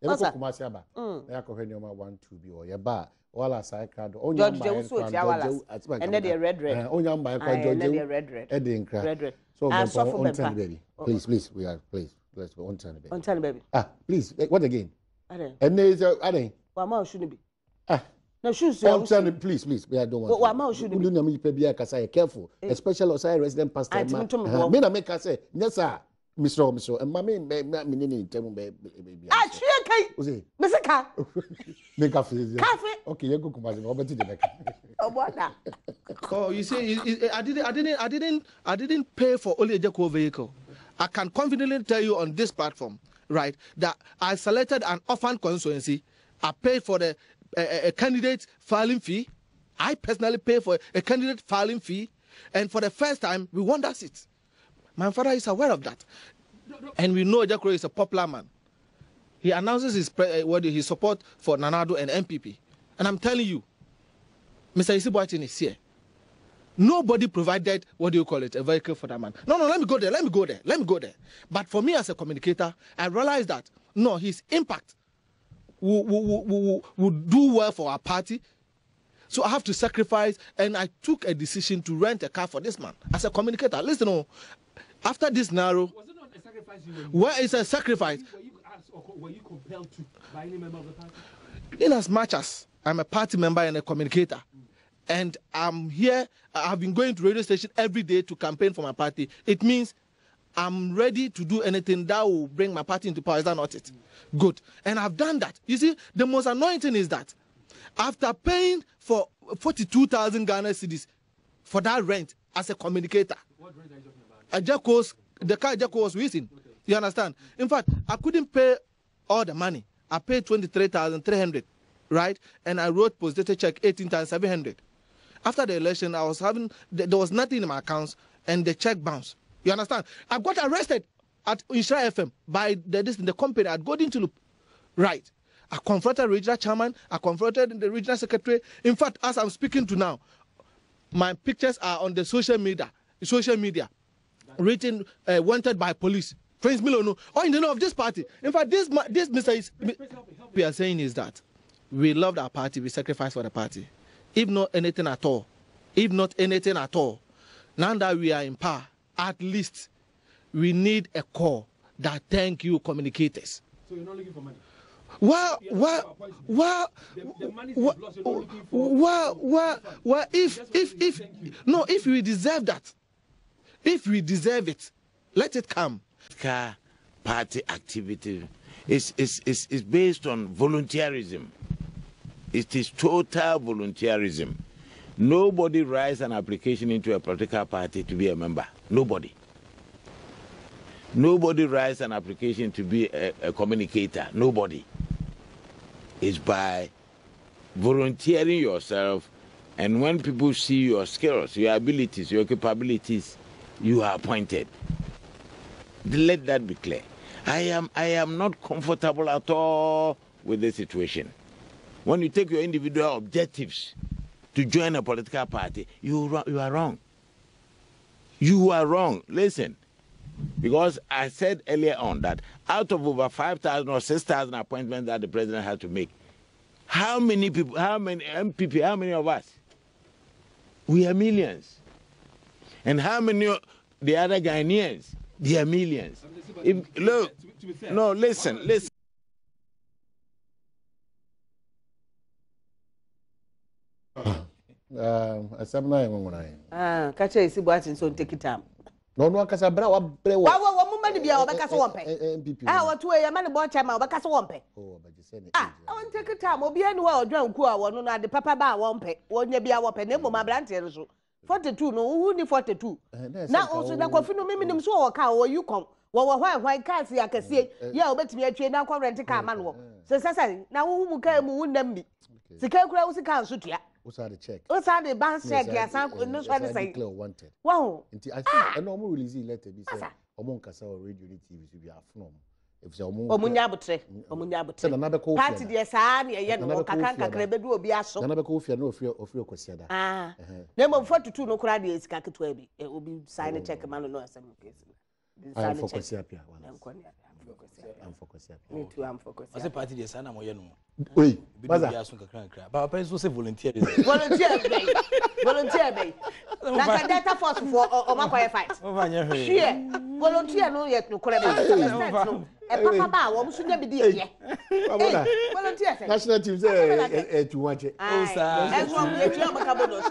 Eba kumasi aba. Ya ko hwenioma 1 2 bi o ye ba wala sai crowd. Onya mba and then the red. Onya mba kwa George. Red. Red. So on turn baby. Please we are please. Let's go on turn baby. On turn baby. Please. What again? Ade. And there is Ade. Wa ma shouldn't be. No shoes. On turn please. We don't want. Wa ma shouldn't be. You be bia kasa careful, especially osai resident pastor. Me na make say, yes sir. Mr. and mammy me nini tell me baby. Kai. Mr. Ka. Make cafe. Okay, you go come over to the back. Oh, you see, I didn't pay for only a Jacko vehicle. I can confidently tell you on this platform, right, that I selected an orphan constituency. I paid for the a candidate filing fee. I personally paid for a candidate filing fee, and for the first time, we won that seat. My father is aware of that, and we know Jacko is a popular man. He announces his support for Nanado and MPP, and I'm telling you, Mr. Isibuatin is here. Nobody provided, what do you call it, a vehicle for that man. No, let me go there. But for me as a communicator, I realized that, no, his impact would do well for our party. So I have to sacrifice, and I took a decision to rent a car for this man as a communicator. Listen, after this narrow... Was it not a sacrifice? Where is a sacrifice? Were you compelled to by any member of the party? In as much as I'm a party member and a communicator, and I'm here, I've been going to radio station every day to campaign for my party. It means I'm ready to do anything that will bring my party into power. Is that not it? Good. And I've done that. You see, the most annoying thing is that after paying for 42,000 Ghana cedis for that rent as a communicator, what rent are you talking about? The car Jacko was using. You understand? In fact, I couldn't pay all the money. I paid 23,300, right? And I wrote post-dated check 18,700. After the election, there was nothing in my accounts, and the check bounced. You understand? I got arrested at Inshra FM by the company at Golden Tulip. Right. I confronted the regional chairman. I confronted the regional secretary. In fact, as I'm speaking to now, my pictures are on the social media, written, wanted by police. Prince Milono, or in the name of this party. In fact, this Mr. We are saying is that we loved our party, we sacrificed for the party. If not anything at all, now that we are in power, at least we need a call that thank you communicators. So you're not looking for money? Well, if we deserve that, if we deserve it, let it come. Party activity is based on volunteerism. It is total volunteerism. Nobody writes an application into a political party to be a member. Nobody. Nobody writes an application to be a communicator. Nobody. It's by volunteering yourself, and when people see your skills, your abilities, your capabilities, you are appointed. Let that be clear. I am not comfortable at all with this situation. When you take your individual objectives to join a political party, you are wrong. You are wrong. Listen, because I said earlier on that out of over 5,000 or 6,000 appointments that the president had to make, how many people, how many MPP, how many of us? We are millions. And how many the other Ghanaians? They are millions. Look, no, listen. Catch a Isibuatin, so take it time. No, Casabra, woman be our Bacas Wampe. Our 2 a man about time, Bacas Wampe. Oh, but you said, I won't take a time, or be anywhere, drunk, one at the Papa Bar Wampe, one ye be our penable, my branches. 42, no, only 42. Now also, the coffee no minimum so a cow or you come. Well, why can't see? I can see, yeah, bet me a train now, rent a car manual. So, now who came won't them be? The car was a car shoot ya. What's the check? What's the bank check? Yes, I'm not trying to say. Wanted. Wow. I think a normal release letter be said, among Casa or radio TV to be a from. If so, Omunyabutre, another call. Party, dear son, a can't crebedu be a so. Another coffee, no fear of your question. Ah, number 42 no crowd is Kakatwebi. It will be sign a check a man no some case. I focus here. I'm for Kwesi. Me too, I'm for Kwesi. I say party the sana mo ye no. Oi, what's that? But I say volunteer. Volunteer bay. Like a data force for Omakoye fight. Sure. Volunteer no yet no correct. No. E papa ba wo mso nya bidi ye. Volunteer say. National team say to watch it. Oh sir. As one we tell Makabonos.